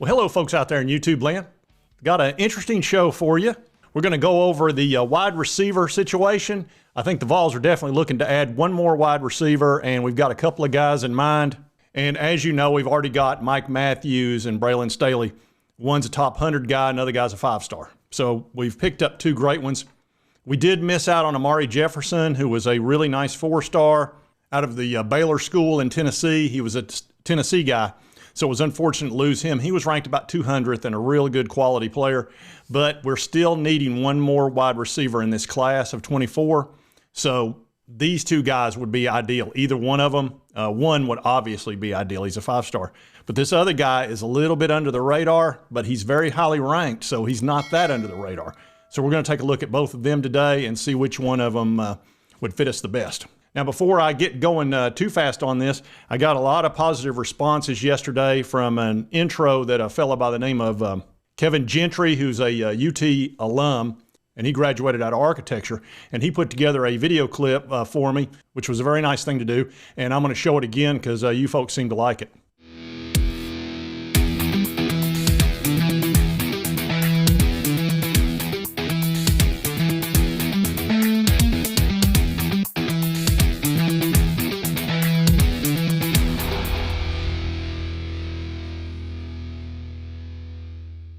Well, hello, folks out there in YouTube land. Got an interesting show for you. We're going to go over the wide receiver situation. I think the Vols are definitely looking to add one more wide receiver, and we've got a couple of guys in mind. And as you know, we've already got Mike Matthews and Braylon Staley. One's a top 100 guy, another guy's a 5-star. So we've picked up two great ones. We did miss out on Amari Jefferson, who was a really nice 4-star out of the Baylor School in Tennessee. He was a Tennessee guy, so it was unfortunate to lose him. He was ranked about 200th and a really good quality player, but we're still needing one more wide receiver in this class of 24. So these two guys would be ideal. Either one of them, one would obviously be ideal. He's a 5-star. But this other guy is a little bit under the radar, but he's very highly ranked, so he's not that under the radar. So we're going to take a look at both of them today and see which one of them would fit us the best. Now, before I get going too fast on this, I got a lot of positive responses yesterday from an intro that a fellow by the name of Kevin Gentry, who's a UT alum, and he graduated out of architecture, and he put together a video clip for me, which was a very nice thing to do, and I'm going to show it again because you folks seem to like it.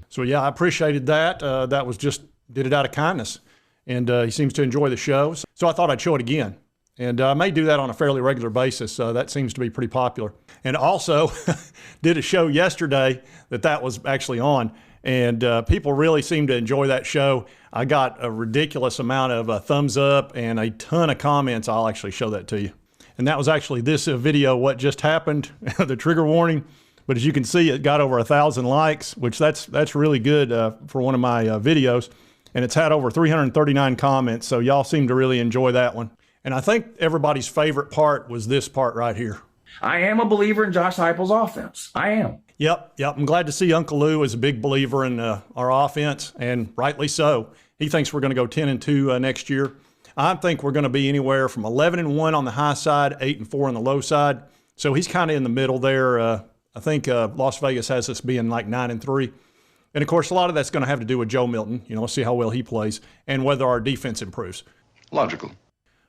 So yeah, I appreciated that. That was just, did it out of kindness. And he seems to enjoy the show. So I thought I'd show it again. And I may do that on a fairly regular basis. That seems to be pretty popular. And also did a show yesterday that was actually on. And people really seem to enjoy that show. I got a ridiculous amount of thumbs up and a ton of comments. I'll actually show that to you. And that was actually this video, what just happened, the trigger warning. But as you can see, it got over 1,000 likes, which that's really good for one of my videos. And it's had over 339 comments, so y'all seem to really enjoy that one. And I think everybody's favorite part was this part right here. I am a believer in Josh Heupel's offense. I am. Yep. I'm glad to see Uncle Lou is a big believer in our offense, and rightly so. He thinks we're going to go 10-2 next year. I think we're going to be anywhere from 11-1 on the high side, 8-4 on the low side. So he's kind of in the middle there. I think Las Vegas has us being like 9-3. And of course, a lot of that's going to have to do with Joe Milton. You know, see how well he plays and whether our defense improves. Logical.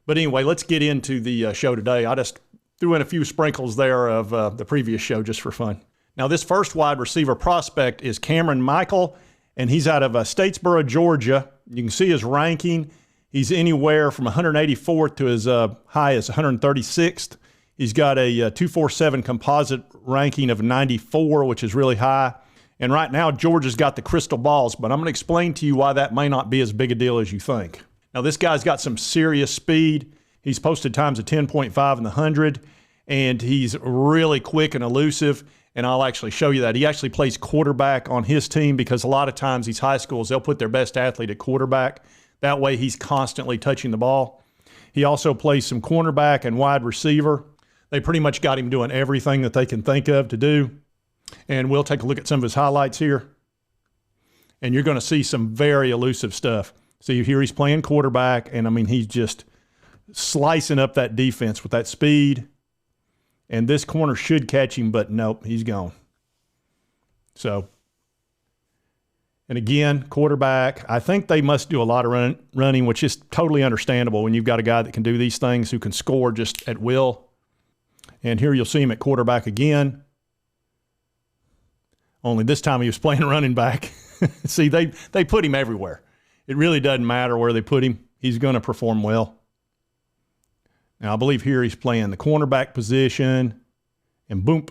But anyway, let's get into the show today. I just threw in a few sprinkles there of the previous show just for fun. Now, this first wide receiver prospect is Cameron Michael, and he's out of Statesboro, Georgia. You can see his ranking. He's anywhere from 184th to as high as 136th. He's got a 247 composite ranking of 94, which is really high. And right now, Georgia's got the crystal balls, but I'm going to explain to you why that may not be as big a deal as you think. Now, this guy's got some serious speed. He's posted times of 10.5 in the 100, and he's really quick and elusive, and I'll actually show you that. He actually plays quarterback on his team because a lot of times these high schools, they'll put their best athlete at quarterback. That way, he's constantly touching the ball. He also plays some cornerback and wide receiver. They pretty much got him doing everything that they can think of to do. And we'll take a look at some of his highlights here. And you're going to see some very elusive stuff. So you hear he's playing quarterback, and I mean, he's just slicing up that defense with that speed. And this corner should catch him, but nope, he's gone. So, and again, quarterback, I think they must do a lot of running, which is totally understandable when you've got a guy that can do these things, who can score just at will. And here you'll see him at quarterback again. Only this time he was playing running back. See, they put him everywhere. It really doesn't matter where they put him. He's going to perform well. Now, I believe here he's playing the cornerback position, and boom.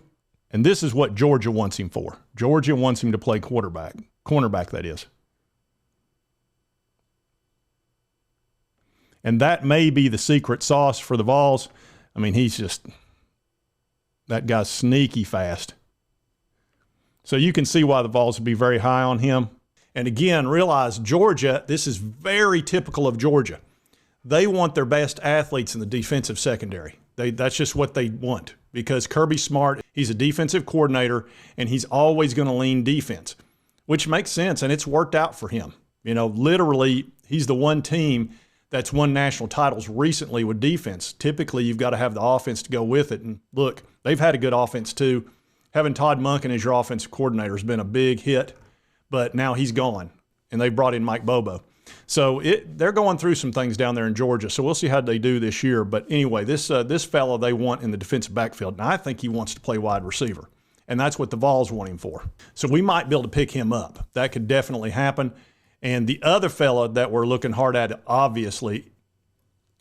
And this is what Georgia wants him for. Georgia wants him to play quarterback. Cornerback, that is. And that may be the secret sauce for the Vols. I mean, he's just... that guy's sneaky fast. So you can see why the Vols would be very high on him. And again, realize Georgia, this is very typical of Georgia. They want their best athletes in the defensive secondary. That's just what they want, because Kirby Smart, he's a defensive coordinator, and he's always going to lean defense, which makes sense, and it's worked out for him. You know, literally, he's the one team that's won national titles recently with defense. Typically, you've got to have the offense to go with it. And look, they've had a good offense too. having Todd Monken as your offensive coordinator has been a big hit, but now he's gone, and they brought in Mike Bobo. So they're going through some things down there in Georgia, so we'll see how they do this year. But anyway, this fellow they want in the defensive backfield, and I think he wants to play wide receiver, and that's what the Vols want him for. So we might be able to pick him up. That could definitely happen. And the other fella that we're looking hard at, obviously,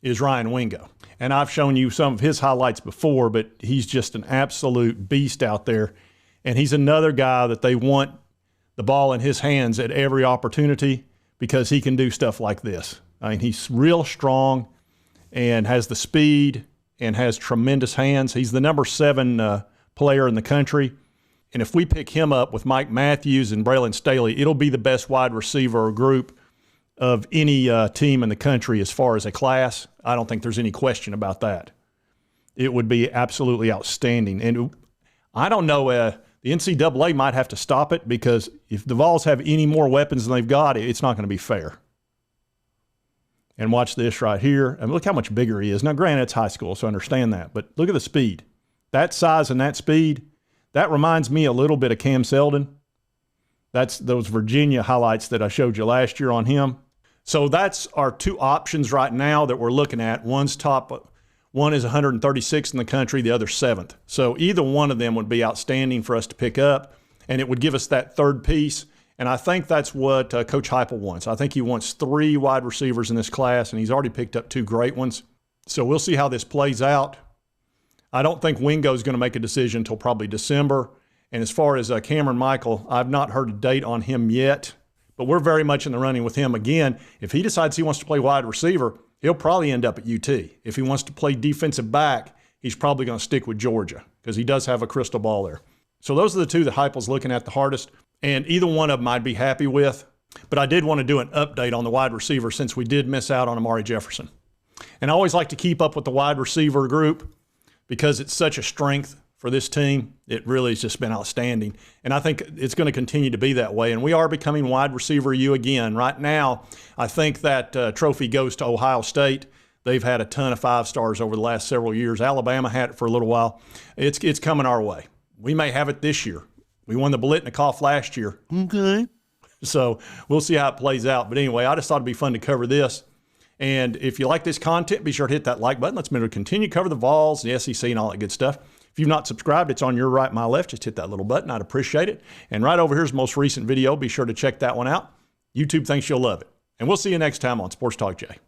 is Ryan Wingo. And I've shown you some of his highlights before, but he's just an absolute beast out there. And he's another guy that they want the ball in his hands at every opportunity because he can do stuff like this. I mean, he's real strong and has the speed and has tremendous hands. He's the number 7 player in the country. And if we pick him up with Mike Matthews and Braylon Staley, it'll be the best wide receiver group of any team in the country as far as a class. I don't think there's any question about that. It would be absolutely outstanding. And I don't know, the NCAA might have to stop it because if the Vols have any more weapons than they've got, it's not going to be fair. And watch this right here. And look how much bigger he is. Now, granted, it's high school, so I understand that. But look at the speed. That size and that speed, that reminds me a little bit of Cam Selden. That's those Virginia highlights that I showed you last year on him. So that's our 2 options right now that we're looking at. One is 136th in the country, the other 7th. So either one of them would be outstanding for us to pick up, and it would give us that third piece. And I think that's what Coach Heupel wants. I think he wants 3 wide receivers in this class, and he's already picked up 2 great ones. So we'll see how this plays out. I don't think Wingo's going to make a decision until probably December. And as far as Cameron Michael, I've not heard a date on him yet. But we're very much in the running with him. Again, if he decides he wants to play wide receiver, he'll probably end up at UT. If he wants to play defensive back, he's probably going to stick with Georgia because he does have a crystal ball there. So those are the 2 that Heupel's looking at the hardest, and either one of them I'd be happy with. But I did want to do an update on the wide receiver since we did miss out on Amari Jefferson. And I always like to keep up with the wide receiver group because it's such a strength for this team. It really has just been outstanding. And I think it's going to continue to be that way. And we are becoming wide receiver U again. Right now, I think that trophy goes to Ohio State. They've had a ton of 5-stars over the last several years. Alabama had it for a little while. It's coming our way. We may have it this year. We won the Biletnikoff last year. Okay. So we'll see how it plays out. But anyway, I just thought it'd be fun to cover this. And if you like this content, be sure to hit that like button. Let's continue to cover the Vols, the SEC, and all that good stuff. If you've not subscribed, it's on your right, my left. Just hit that little button. I'd appreciate it. And right over here's the most recent video. Be sure to check that one out. YouTube thinks you'll love it. And we'll see you next time on Sports Talk Jay.